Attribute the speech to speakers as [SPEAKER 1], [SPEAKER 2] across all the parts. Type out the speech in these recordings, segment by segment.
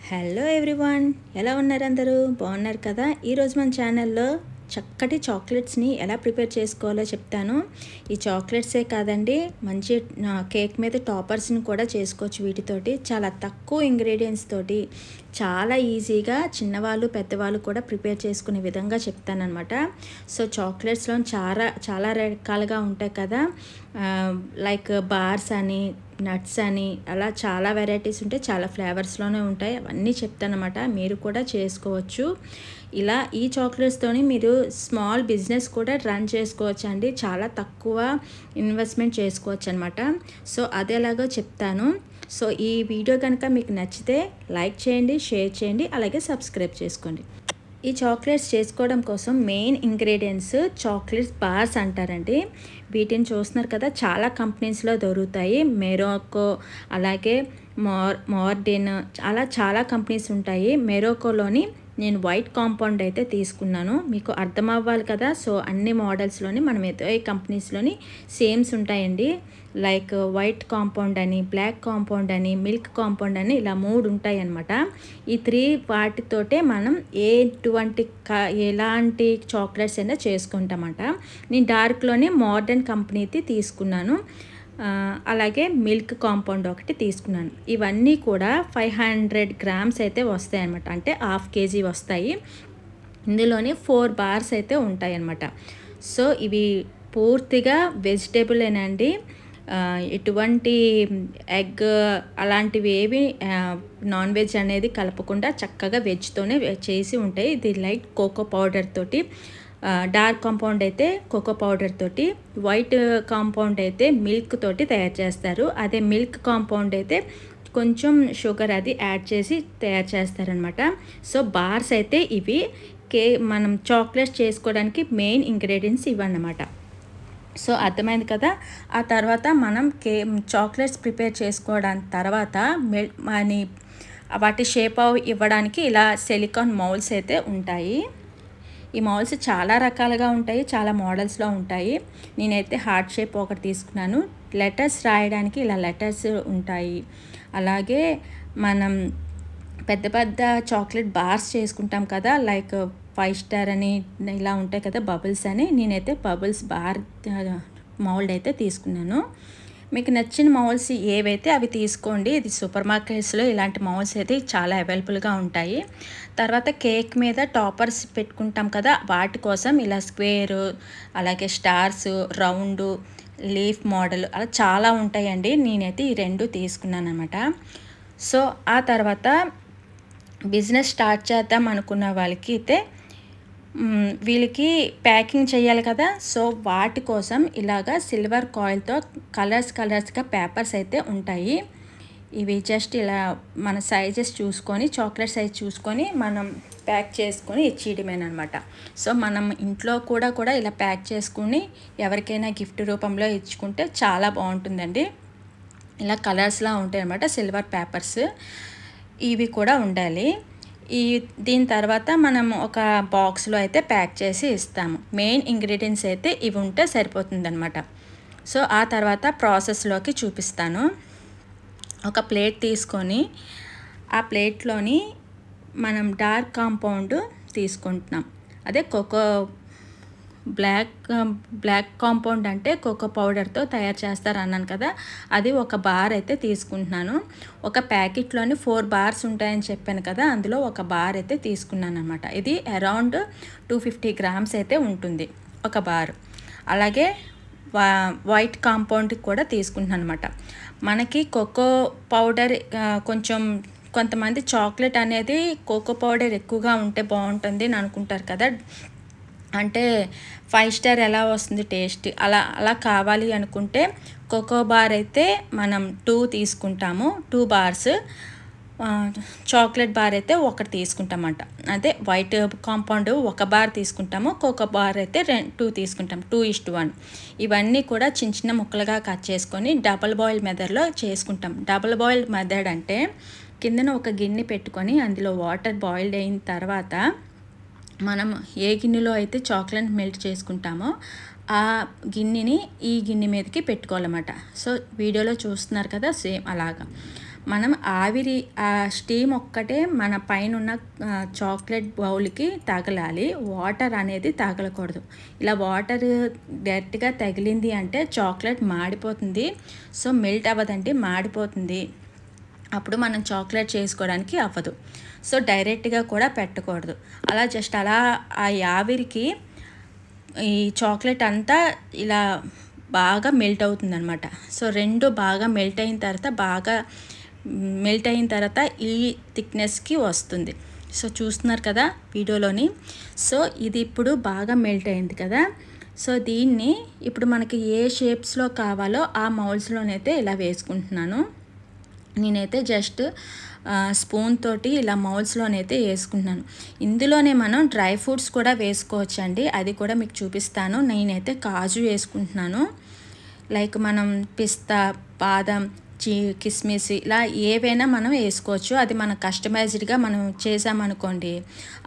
[SPEAKER 1] Hello everyone, ఎలా ఉన్నారు? అందరూ బాగున్నారు కదా? ఈరోజు మన ఛానల్లో చక్కటి చాక్లెట్స్ని ఎలా ప్రిపేర్ చేసుకోవాలో చెప్తాను. ఈ చాక్లెట్సే కాదండి, మంచి కేక్ మీద టాపర్స్ని కూడా చేసుకోవచ్చు. వీటితోటి చాలా తక్కువ ఇంగ్రీడియంట్స్ తోటి చాలా ఈజీగా చిన్నవాళ్ళు పెద్దవాళ్ళు కూడా ప్రిపేర్ చేసుకునే విధంగా చెప్తానన్నమాట. సో చాక్లెట్స్లో చాలా రకాలుగా ఉంటాయి కదా, లైక్ బార్స్ అని, నట్స్ అని, అలా చాలా వెరైటీస్ ఉంటాయి, చాలా ఫ్లేవర్స్లోనే ఉంటాయి. అవన్నీ చెప్తానమాట, మీరు కూడా చేసుకోవచ్చు. ఇలా ఈ చాక్లెట్స్తోని మీరు స్మాల్ బిజినెస్ కూడా రన్ చేసుకోవచ్చు అండి. చాలా తక్కువ ఇన్వెస్ట్మెంట్ చేసుకోవచ్చు అనమాట. సో అదేలాగో చెప్తాను. సో ఈ వీడియో కనుక మీకు నచ్చితే లైక్ చేయండి, షేర్ చేయండి, అలాగే సబ్స్క్రైబ్ చేసుకోండి. ఈ చాక్లెట్స్ చేసుకోవడం కోసం మెయిన్ ఇంగ్రీడియంట్స్ చాక్లెట్స్ బార్స్ అంటారండి. వీటిని చూస్తున్నారు కదా, చాలా కంపెనీస్లో దొరుకుతాయి. మెరోకో, అలాగే మార్డిన్, అలా చాలా కంపెనీస్ ఉంటాయి. మెరోకోలోని నేను వైట్ కాంపౌండ్ అయితే తీసుకున్నాను, మీకు అర్థం అవ్వాలి కదా. సో అన్ని మోడల్స్లోని మనం ఏ కంపెనీస్లోని సేమ్స్ ఉంటాయండి. లైక్ వైట్ కాంపౌండ్ అని, బ్లాక్ కాంపౌండ్ అని, మిల్క్ కాంపౌండ్ అని, ఇలా 3 ఉంటాయి అన్నమాట. ఈ 3 వాటితోటే మనం ఎలాంటి చాక్లెట్స్ అయినా చేసుకుంటామట. నేను డార్క్లోనే మోడర్న్ కంపెనీది తీసుకున్నాను, అలాగే మిల్క్ కాంపౌండ్ ఒకటి తీసుకున్నాను. ఇవన్నీ కూడా 500 గ్రామ్స్ అయితే వస్తాయి అన్నమాట, అంటే ½ కేజీ వస్తాయి. ఇందులోనే 4 బార్స్ అయితే ఉంటాయి అన్నమాట. సో ఇవి పూర్తిగా వెజిటేబులేనండి, ఎటువంటి ఎగ్ అలాంటివి ఏవి నాన్ వెజ్ అనేది కలపకుండా చక్కగా వెజ్తోనే చేసి ఉంటాయి. ఇది లైట్ కోకో పౌడర్ తోటి, డార్క్ కాంపౌండ్ అయితే కోకో పౌడర్ తోటి, వైట్ కాంపౌండ్ అయితే మిల్క్ తోటి తయారు చేస్తారు. అదే మిల్క్ కాంపౌండ్ అయితే కొంచెం షుగర్ అది యాడ్ చేసి తయారు చేస్తారనమాట. సో బార్స్ అయితే ఇవి మనం చాక్లెట్స్ చేసుకోవడానికి మెయిన్ ఇంగ్రీడియంట్స్ ఇవన్నమాట. సో అర్థమైంది కదా. ఆ తర్వాత మనం చాక్లెట్స్ ప్రిపేర్ చేసుకోవడానికి తర్వాత వాటి షేప్ ఇవ్వడానికి ఇలా సిలికాన్ మౌల్స్ అయితే ఉంటాయి. ఈ మౌల్స్ చాలా రకాలుగా ఉంటాయి, చాలా మోడల్స్లో ఉంటాయి. నేనైతే హార్ట్ షేప్ ఒకటి తీసుకున్నాను. లెటర్స్ రాయడానికి ఇలా లెటర్స్ ఉంటాయి. అలాగే మనం పెద్ద పెద్ద చాక్లెట్ బార్స్ చేసుకుంటాం కదా, లైక్ 5 స్టార్ అని ఇలా ఉంటాయి కదా, బబుల్స్ అని. నేనైతే బబుల్స్ బార్ మౌల్డ్ అయితే తీసుకున్నాను. మీకు నచ్చిన మౌల్స్ ఏవైతే అవి తీసుకోండి. ఇది సూపర్ మార్కెట్స్లో ఇలాంటి మౌల్స్ అయితే చాలా అవైలబుల్గా ఉంటాయి. తర్వాత కేక్ మీద టాపర్స్ పెట్టుకుంటాం కదా, వాటి కోసం ఇలా స్క్వేరు, అలాగే స్టార్స్, రౌండ్, లీఫ్ మోడల్, అలా చాలా ఉంటాయండి. నేనైతే ఈ 2 తీసుకున్నాను అనమాట. సో ఆ తర్వాత బిజినెస్ స్టార్ట్ చేద్దాం అనుకున్న వాళ్ళకి అయితే వీళ్ళకి ప్యాకింగ్ చేయాలి కదా. సో వాటి కోసం ఇలాగా సిల్వర్ కాయిల్తో కలర్స్గా పేపర్స్ అయితే ఉంటాయి. ఇవి జస్ట్ ఇలా మన సైజెస్ చూసుకొని, చాక్లెట్ సైజ్ చూసుకొని మనం ప్యాక్ చేసుకొని ఇచ్చేయడమేనమాట. సో మనం ఇంట్లో కూడా ఇలా ప్యాక్ చేసుకుని ఎవరికైనా గిఫ్ట్ రూపంలో ఇచ్చుకుంటే చాలా బాగుంటుందండి. ఇలా కలర్స్లా ఉంటాయి అన్నమాట, సిల్వర్ పేపర్స్. ఇవి కూడా ఉండాలి. దీని తర్వాత మనం ఒక బాక్స్లో అయితే ప్యాక్ చేసి ఇస్తాము. మెయిన్ ఇంగ్రీడియంట్స్ అయితే ఇవి ఉంటే సరిపోతుందన్నమాట. సో ఆ తర్వాత ప్రాసెస్లోకి చూపిస్తాను. ఒక ప్లేట్ తీసుకొని ఆ ప్లేట్లోని మనం డార్క్ కాంపౌండ్ తీసుకుంటున్నాం. అదే బ్లాక్ కాంపౌండ్ అంటే కోకో పౌడర్తో తయారు చేస్తారు అన్నాను కదా, అది ఒక బార్ అయితే తీసుకుంటున్నాను. ఒక ప్యాకెట్లోని 4 బార్స్ ఉంటాయని చెప్పాను కదా, అందులో ఒక బార్ అయితే తీసుకున్నాను అనమాట. ఇది అరౌండ్ 250 గ్రామ్స్ అయితే ఉంటుంది ఒక బార్. అలాగే వైట్ కాంపౌండ్ కూడా తీసుకుంటున్నాను అనమాట. మనకి కోకో పౌడర్ కొంతమంది చాక్లెట్ అనేది కోకో పౌడర్ ఎక్కువగా ఉంటే బాగుంటుంది అని అనుకుంటారు కదా, అంటే 5 స్టార్ ఎలా వస్తుంది టేస్ట్, అలా కావాలి అనుకుంటే కోకో బార్ అయితే మనం 2 తీసుకుంటాము. 2 బార్స్. చాక్లెట్ బార్ అయితే 1 తీసుకుంటామంట. అదే వైట్ కాంపౌండ్ 1 బార్ తీసుకుంటాము, కోకో బార్ అయితే 2 తీసుకుంటాం, 2:1. ఇవన్నీ కూడా చిన్న ముక్కలుగా కట్ చేసుకొని డబుల్ బాయిల్ మెథడ్లో చేసుకుంటాం. డబుల్ బాయిల్ మెథడ్ అంటే కిందన ఒక గిన్నె పెట్టుకొని అందులో వాటర్ బాయిల్డ్ అయిన తర్వాత మనం ఏ గిన్నెలో అయితే చాక్లెట్ మెల్ట్ చేసుకుంటామో ఆ గిన్నెని ఈ గిన్నె మీదకి పెట్టుకోవాలన్నమాట. సో వీడియోలో చూస్తున్నారు కదా, సేమ్ అలాగా మనం ఆవిరి ఆ స్టీమ్ ఒక్కటే మన పైన ఉన్న చాక్లెట్ బౌల్కి తగలాలి, వాటర్ అనేది తగలకూడదు. ఇలా వాటర్ డైరెక్ట్గా తగిలింది అంటే చాక్లెట్ మాడిపోతుంది. సో మెల్ట్ అవ్వదండి, మాడిపోతుంది. అప్పుడు మనం చాక్లెట్ చేసుకోవడానికి అవ్వదు. సో డైరెక్ట్గా కూడా పెట్టకూడదు. అలా జస్ట్ అలా ఆ ఆవిరికి ఈ చాక్లెట్ అంతా ఇలా బాగా మెల్ట్ అవుతుందన్నమాట. సో రెండు బాగా మెల్ట్ అయిన తర్వాత ఈ థిక్నెస్కి వస్తుంది. సో చూస్తున్నారు కదా వీడియోలోని. సో ఇది ఇప్పుడు బాగా మెల్ట్ అయింది కదా. సో దీన్ని ఇప్పుడు మనకి ఏ షేప్స్లో కావాలో ఆ మౌల్స్లోనైతే ఇలా వేసుకుంటున్నాను. నేనైతే జస్ట్ స్పూన్ తోటి ఇలా మౌల్స్లోనైతే వేసుకుంటున్నాను. ఇందులోనే మనం డ్రై ఫ్రూట్స్ కూడా వేసుకోవచ్చండి, అది కూడా మీకు చూపిస్తాను. నేనైతే కాజు వేసుకుంటున్నాను. లైక్ మనం పిస్తా, బాదం, కిస్మిస్ ఇలా ఏవైనా మనం వేసుకోవచ్చు. అది మన కస్టమైజ్డ్గా మనం చేసామనుకోండి,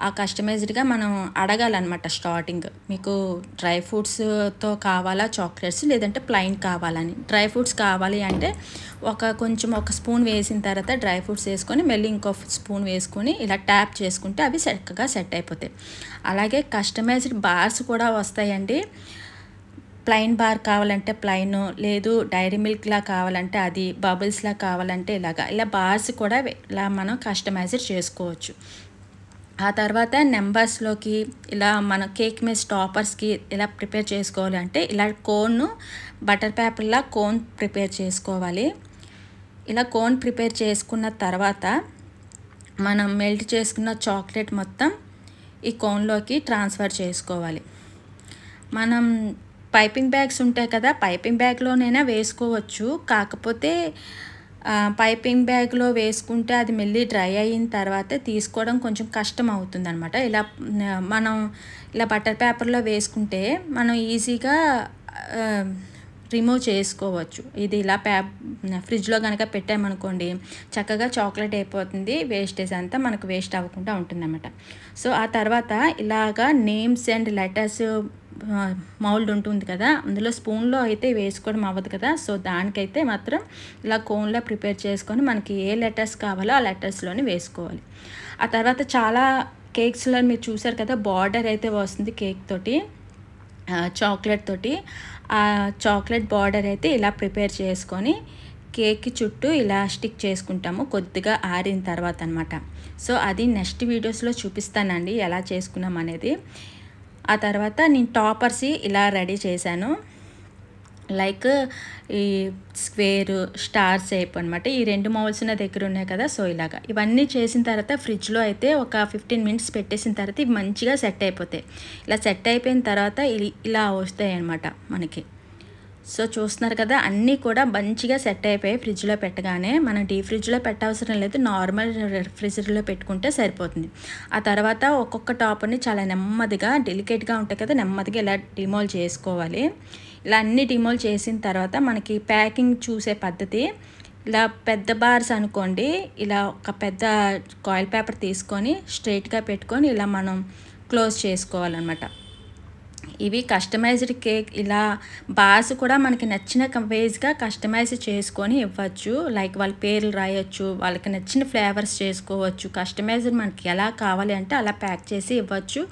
[SPEAKER 1] ఆ కస్టమైజ్డ్గా మనం అడగాలన్నమాట స్టార్టింగ్, మీకు డ్రై ఫ్రూట్స్తో కావాలా చాక్లెట్స్, లేదంటే ప్లెయిన్ కావాలని. డ్రై ఫ్రూట్స్ కావాలి అంటే ఒక స్పూన్ వేసిన తర్వాత డ్రై ఫ్రూట్స్ వేసుకొని మళ్ళీ ఇంకో స్పూన్ వేసుకొని ఇలా ట్యాప్ చేసుకుంటే అవి చక్కగా సెట్ అయిపోతాయి. అలాగే కస్టమైజ్డ్ బార్స్ కూడా వస్తాయండి. ప్లెయిన్ బార్ కావాలంటే ప్లెయిన్, లేదు డైరీ మిల్క్లా కావాలంటే అది, బబుల్స్లా కావాలంటే ఇలా బార్స్ కూడా ఇలా మనం కస్టమైజ్ చేసుకోవచ్చు. ఆ తర్వాత నెంబర్స్లోకి ఇలా మన కేక్ మిస్ టాపర్స్కి ఇలా ప్రిపేర్ చేసుకోవాలంటే ఇలా కోన్, బటర్ పేపర్లా కోన్ ప్రిపేర్ చేసుకోవాలి. ఇలా కోన్ ప్రిపేర్ చేసుకున్న తర్వాత మనం మెల్ట్ చేసుకున్న చాక్లెట్ మొత్తం ఈ కోన్లోకి ట్రాన్స్ఫర్ చేసుకోవాలి. మనం పైపింగ్ బ్యాగ్స్ ఉంటాయి కదా, పైపింగ్ బ్యాగ్లోనైనా వేసుకోవచ్చు. కాకపోతే పైపింగ్ బ్యాగ్లో వేసుకుంటే అది మళ్ళీ డ్రై అయిన తర్వాత తీసుకోవడం కొంచెం కష్టం అవుతుంది అనమాట. మనం ఇలా బటర్ పేపర్లో వేసుకుంటే మనం ఈజీగా రిమూవ్ చేసుకోవచ్చు. ఇది ఇలా ఫ్రిడ్జ్లో కనుక పెట్టామనుకోండి చక్కగా చాక్లెట్ అయిపోతుంది, వేస్టేజ్ అంతా మనకు వేస్ట్ అవ్వకుండా ఉంటుందన్నమాట. సో ఆ తర్వాత ఇలాగా నేమ్స్ అండ్ లెటర్స్ మౌల్డ్ ఉంటుంది కదా, అందులో స్పూన్లో అయితే వేసుకోవడం అవ్వదు కదా. సో దానికైతే మాత్రం ఇలా కోన్లో ప్రిపేర్ చేసుకొని మనకి ఏ లెటర్స్ కావాలో ఆ లెటర్స్లోనే వేసుకోవాలి. ఆ తర్వాత చాలా కేక్స్లో మీరు చూసారు కదా, బార్డర్ అయితే వస్తుంది కేక్ తోటి, చాక్లెట్ తోటి. ఆ చాక్లెట్ బార్డర్ అయితే ఇలా ప్రిపేర్ చేసుకొని కేక్ చుట్టూ ఇలా స్టిక్ చేసుకుంటాము కొద్దిగా ఆరిన తర్వాత అనమాట. సో అది నెక్స్ట్ వీడియోస్లో చూపిస్తానండి ఎలా చేసుకున్నాం అనేది. ఆ తర్వాత నేను టాపర్స్ ఇలా రెడీ చేశాను. లైక్ ఈ స్క్వేర్, స్టార్ షేప్ అనమాట. ఈ రెండు మౌల్స్ నా దగ్గర ఉన్నాయి కదా. సో ఇలాగా ఇవన్నీ చేసిన తర్వాత ఫ్రిడ్జ్లో అయితే ఒక 15 మినిట్స్ పెట్టేసిన తర్వాత ఇవి మంచిగా సెట్ అయిపోతాయి. ఇలా సెట్ అయిపోయిన తర్వాత ఇలా వస్తాయి అన్నమాట మనకి. సో చూస్తున్నారు కదా, అన్నీ కూడా మంచిగా సెట్ అయిపోయాయి. ఫ్రిడ్జ్లో పెట్టగానే మనం డీప్ ఫ్రిడ్జ్లో పెట్టవసరం లేదు, నార్మల్ రిఫ్రిజిరేటర్లో పెట్టుకుంటే సరిపోతుంది. ఆ తర్వాత ఒక్కొక్క టాపర్ని చాలా నెమ్మదిగా, డెలికేట్గా ఉంటాయి కదా, నెమ్మదిగా ఇలా డిమోల్ చేసుకోవాలి. ఇలా అన్ని డిమోల్ చేసిన తర్వాత మనకి ప్యాకింగ్ చూసే పద్ధతి, ఇలా పెద్ద బార్స్ అనుకోండి, ఇలా ఒక పెద్ద కాయిల్ పేపర్ తీసుకొని స్ట్రైట్గా పెట్టుకొని ఇలా మనం క్లోజ్ చేసుకోవాలన్నమాట. ఇవి కస్టమైజ్డ్ కేక్, ఇలా బార్స్ కూడా మనకి నచ్చిన వేస్గా కస్టమైజ్ చేసుకొని ఇవ్వచ్చు. లైక్ వాళ్ళ పేర్లు రాయొచ్చు, వాళ్ళకి నచ్చిన ఫ్లేవర్స్ చేసుకోవచ్చు. కస్టమైజ్డ్ మనకి ఎలా కావాలి అంటే అలా ప్యాక్ చేసి ఇవ్వచ్చు.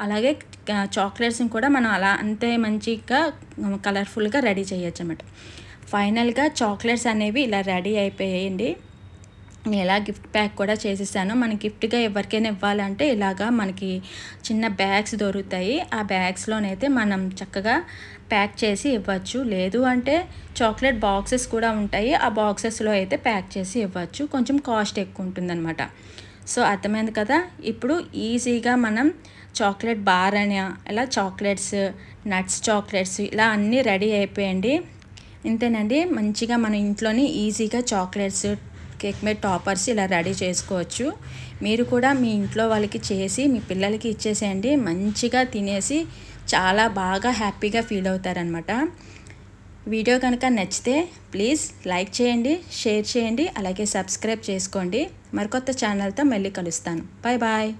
[SPEAKER 1] అలాగే చాక్లెట్స్ని కూడా మనం అలా అంతే మంచిగా కలర్ఫుల్గా రెడీ చేయొచ్చు అన్నమాట. ఫైనల్గా చాక్లెట్స్ అనేవి ఇలా రెడీ అయిపోయాయండి. నేను ఎలా గిఫ్ట్ ప్యాక్ కూడా చేసేసాను. మన గిఫ్ట్గా ఎవరికైనా ఇవ్వాలంటే ఇలాగా మనకి చిన్న బ్యాగ్స్ దొరుకుతాయి. ఆ బ్యాగ్స్లోనైతే మనం చక్కగా ప్యాక్ చేసి ఇవ్వచ్చు. లేదు అంటే చాక్లెట్ బాక్సెస్ కూడా ఉంటాయి, ఆ బాక్సెస్లో అయితే ప్యాక్ చేసి ఇవ్వచ్చు. కొంచెం కాస్ట్ ఎక్కువ ఉంటుందన్నమాట. సో అర్థమైంది కదా. ఇప్పుడు ఈజీగా మనం చాక్లెట్ బార్ అని, ఇలా చాక్లెట్స్, నట్స్ చాక్లెట్స్ ఇలా అన్నీ రెడీ అయిపోయండి. ఇంతేనండి, మంచిగా మన ఇంట్లోనే ఈజీగా చాక్లెట్స్, కేక్ మేడ్ టాపర్స్ ఇలా రెడీ చేసుకోవచ్చు. మీరు కూడా మీ ఇంట్లో వాళ్ళకి చేసి మీ పిల్లలకి ఇచ్చేసేయండి. మంచిగా తినేసి చాలా బాగా హ్యాపీగా ఫీల్ అవుతారనమాట. వీడియో కనుక నచ్చితే ప్లీజ్ లైక్ చేయండి, షేర్ చేయండి, అలాగే సబ్స్క్రైబ్ చేసుకోండి. మరికొత్త ఛానల్తో మళ్ళీ కలుస్తాను. Bye bye.